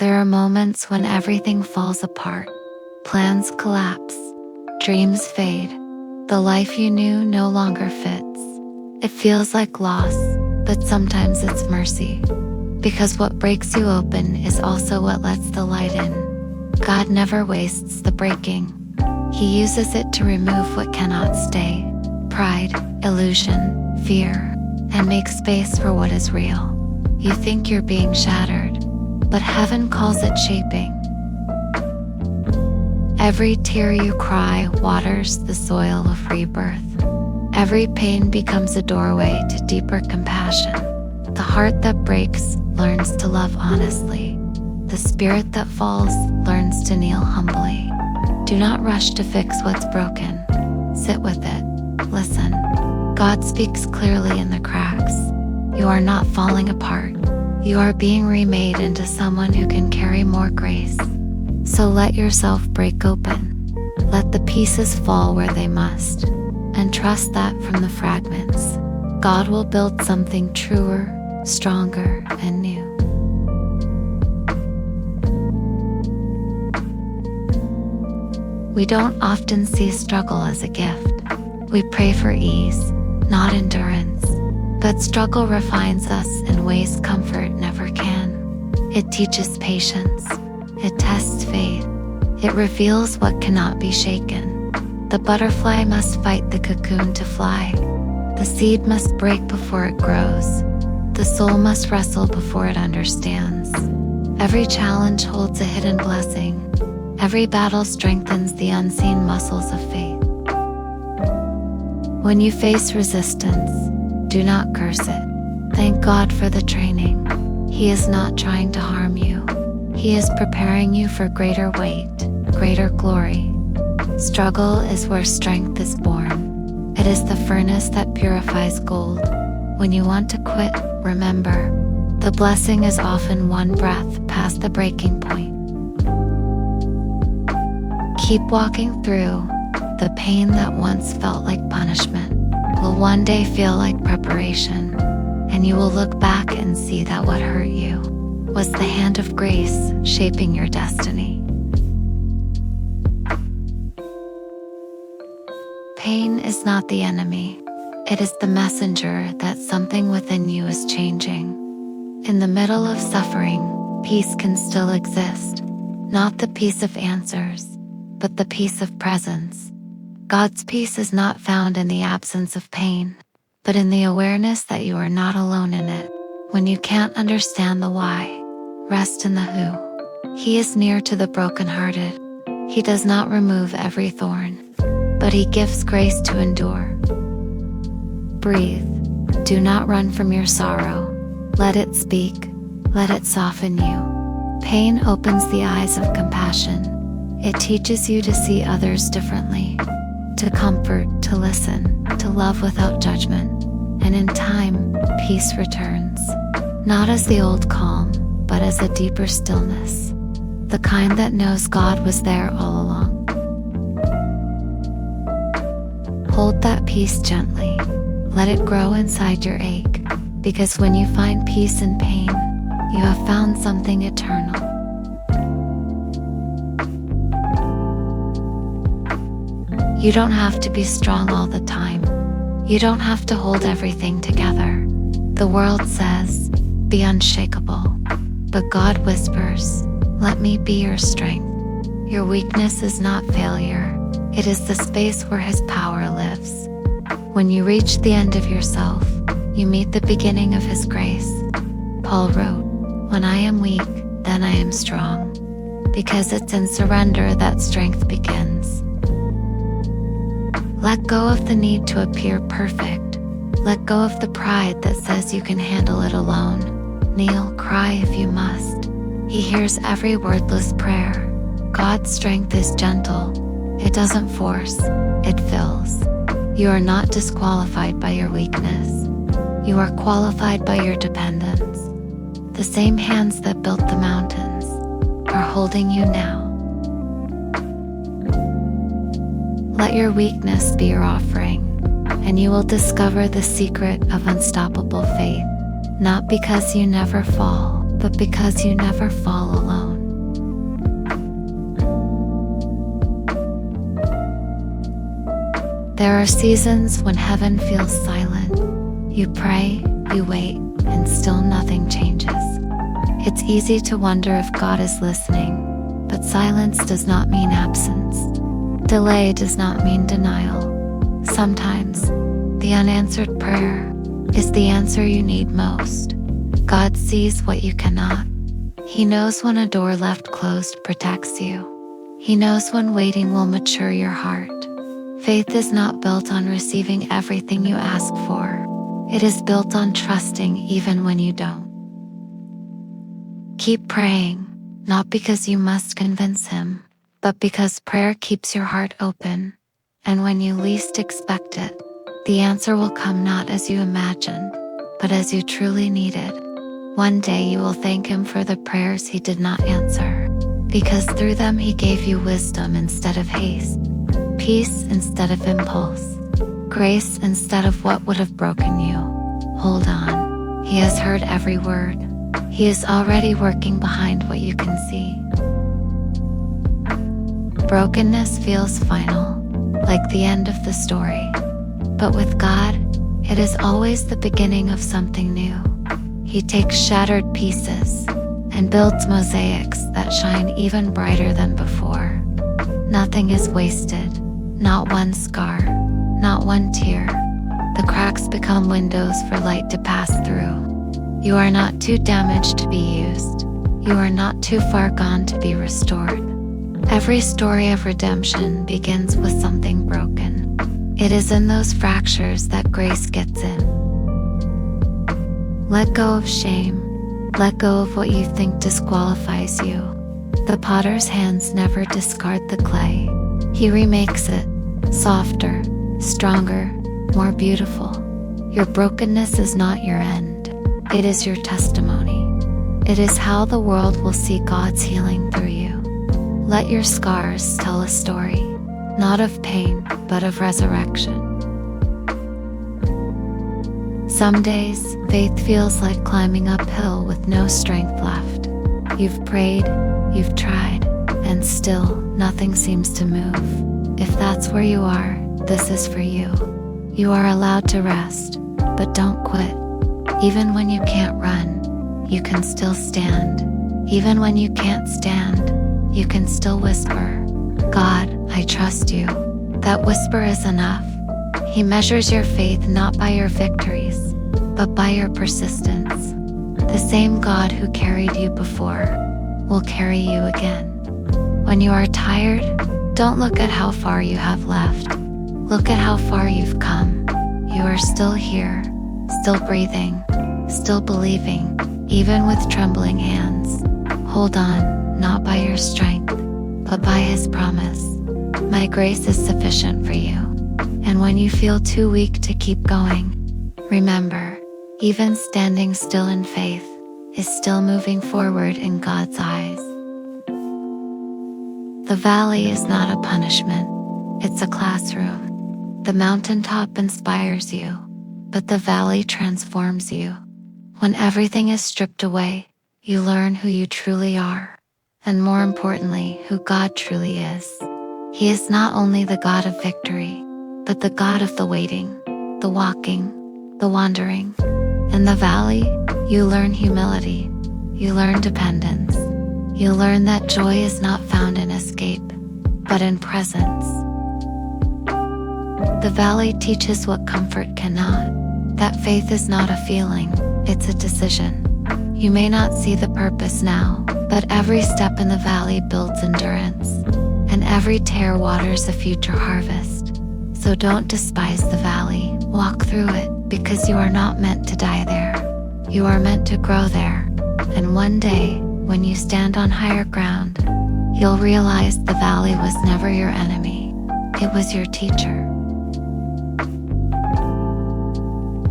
There are moments when everything falls apart. Plans collapse. Dreams fade. The life you knew no longer fits. It feels like loss, but sometimes it's mercy. Because what breaks you open is also what lets the light in. God never wastes the breaking. He uses it to remove what cannot stay. Pride, illusion, fear, and make space for what is real. You think you're being shattered, but heaven calls it shaping. Every tear you cry waters the soil of rebirth. Every pain becomes a doorway to deeper compassion. The heart that breaks learns to love honestly. The spirit that falls learns to kneel humbly. Do not rush to fix what's broken. Sit with it. Listen. God speaks clearly in the cracks. You are not falling apart. You are being remade into someone who can carry more grace. So let yourself break open. Let the pieces fall where they must. And trust that from the fragments, God will build something truer, stronger, and new. We don't often see struggle as a gift. We pray for ease, not endurance. But struggle refines us in ways comfort never can. It teaches patience. It tests faith. It reveals what cannot be shaken. The butterfly must fight the cocoon to fly. The seed must break before it grows. The soul must wrestle before it understands. Every challenge holds a hidden blessing. Every battle strengthens the unseen muscles of faith. When you face resistance, do not curse it. Thank God for the training. He is not trying to harm you. He is preparing you for greater weight, greater glory. Struggle is where strength is born. It is the furnace that purifies gold. When you want to quit, remember, the blessing is often one breath past the breaking point. Keep walking through. The pain that once felt like punishment will one day feel like preparation, and you will look back and see that what hurt you was the hand of grace shaping your destiny. Pain is not the enemy. It is the messenger that something within you is changing. In the middle of suffering, peace can still exist. Not the peace of answers, but the peace of presence. God's peace is not found in the absence of pain, but in the awareness that you are not alone in it. When you can't understand the why, rest in the who. He is near to the brokenhearted. He does not remove every thorn, but He gives grace to endure. Breathe. Do not run from your sorrow. Let it speak. Let it soften you. Pain opens the eyes of compassion. It teaches you to see others differently, to comfort, to listen, to love without judgment. And in time, peace returns. Not as the old calm, but as a deeper stillness. The kind that knows God was there all along. Hold that peace gently. Let it grow inside your ache. Because when you find peace in pain, you have found something eternal. You don't have to be strong all the time. You don't have to hold everything together. The world says, be unshakable. But God whispers, let me be your strength. Your weakness is not failure. It is the space where His power lives. When you reach the end of yourself, you meet the beginning of His grace. Paul wrote, when I am weak, then I am strong. Because it's in surrender that strength begins. Let go of the need to appear perfect. Let go of the pride that says you can handle it alone. Kneel, cry if you must. He hears every wordless prayer. God's strength is gentle. It doesn't force, it fills. You are not disqualified by your weakness. You are qualified by your dependence. The same hands that built the mountains are holding you now. Let your weakness be your offering, and you will discover the secret of unstoppable faith. Not because you never fall, but because you never fall alone. There are seasons when heaven feels silent. You pray, you wait, and still nothing changes. It's easy to wonder if God is listening, but silence does not mean absence. Delay does not mean denial. Sometimes, the unanswered prayer is the answer you need most. God sees what you cannot. He knows when a door left closed protects you. He knows when waiting will mature your heart. Faith is not built on receiving everything you ask for. It is built on trusting even when you don't. Keep praying, not because you must convince Him, but because prayer keeps your heart open. And when you least expect it, the answer will come not as you imagined, but as you truly needed. One day you will thank Him for the prayers He did not answer, because through them He gave you wisdom instead of haste, peace instead of impulse, grace instead of what would have broken you. Hold on. He has heard every word. He is already working behind what you can see. Brokenness feels final, like the end of the story. But with God, it is always the beginning of something new. He takes shattered pieces and builds mosaics that shine even brighter than before. Nothing is wasted, not one scar, not one tear. The cracks become windows for light to pass through. You are not too damaged to be used. You are not too far gone to be restored. Every story of redemption begins with something broken. It is in those fractures that grace gets in. Let go of shame. Let go of what you think disqualifies you. The potter's hands never discard the clay. He remakes it, softer, stronger, more beautiful. Your brokenness is not your end. It is your testimony. It is how the world will see God's healing through you. Let your scars tell a story, not of pain, but of resurrection. Some days, faith feels like climbing uphill with no strength left. You've prayed, you've tried, and still nothing seems to move. If that's where you are, this is for you. You are allowed to rest, but don't quit. Even when you can't run, you can still stand. Even when you can't stand, you can still whisper, God, I trust you. That whisper is enough. He measures your faith not by your victories, but by your persistence. The same God who carried you before will carry you again. When you are tired, don't look at how far you have left. Look at how far you've come. You are still here, still breathing, still believing, even with trembling hands. Hold on, not by your strength, but by His promise. My grace is sufficient for you. And when you feel too weak to keep going, remember, even standing still in faith is still moving forward in God's eyes. The valley is not a punishment, it's a classroom. The mountaintop inspires you, but the valley transforms you. When everything is stripped away, you learn who you truly are, and more importantly, who God truly is. He is not only the God of victory, but the God of the waiting, the walking, the wandering. In the valley, you learn humility, you learn dependence, you learn that joy is not found in escape, but in presence. The valley teaches what comfort cannot, that faith is not a feeling, it's a decision. You may not see the purpose now, but every step in the valley builds endurance, and every tear waters a future harvest. So don't despise the valley, walk through it, because you are not meant to die there. You are meant to grow there, and one day, when you stand on higher ground, you'll realize the valley was never your enemy, it was your teacher.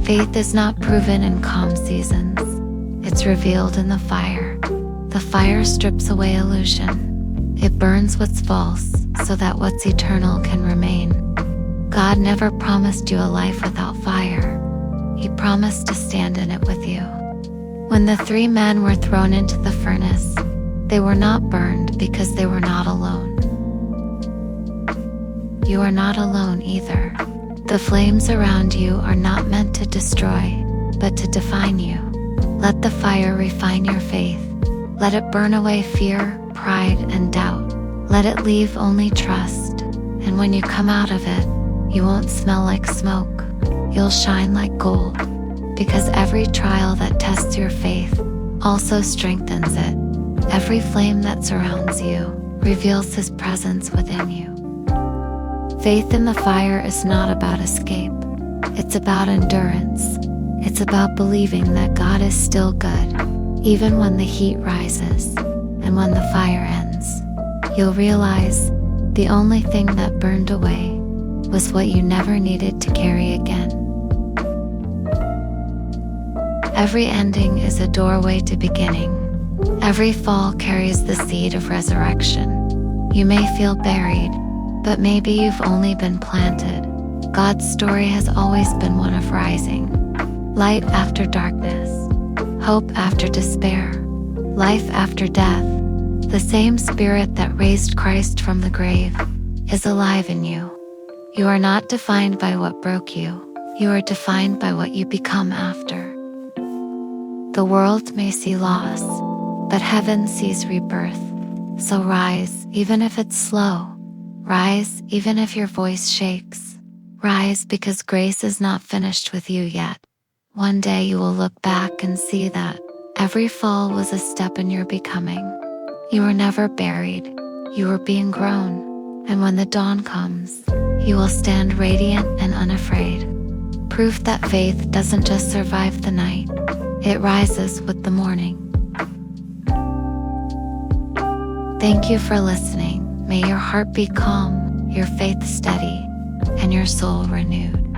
Faith is not proven in calm seasons, it's revealed in the fire. The fire strips away illusion. It burns what's false so that what's eternal can remain. God never promised you a life without fire. He promised to stand in it with you. When the three men were thrown into the furnace, they were not burned because they were not alone. You are not alone either. The flames around you are not meant to destroy, but to define you. Let the fire refine your faith. Let it burn away fear, pride, and doubt. Let it leave only trust. And when you come out of it, you won't smell like smoke. You'll shine like gold. Because every trial that tests your faith also strengthens it. Every flame that surrounds you reveals His presence within you. Faith in the fire is not about escape. It's about endurance. It's about believing that God is still good, even when the heat rises. And when the fire ends, you'll realize the only thing that burned away was what you never needed to carry again. Every ending is a doorway to beginning. Every fall carries the seed of resurrection. You may feel buried, but maybe you've only been planted. God's story has always been one of rising. Light after darkness, hope after despair, life after death. The same Spirit that raised Christ from the grave is alive in you. You are not defined by what broke you. You are defined by what you become after. The world may see loss, but heaven sees rebirth. So rise, even if it's slow. Rise, even if your voice shakes. Rise because grace is not finished with you yet. One day you will look back and see that every fall was a step in your becoming. You were never buried. You were being grown. And when the dawn comes, you will stand radiant and unafraid. Proof that faith doesn't just survive the night. It rises with the morning. Thank you for listening. May your heart be calm, your faith steady, and your soul renewed.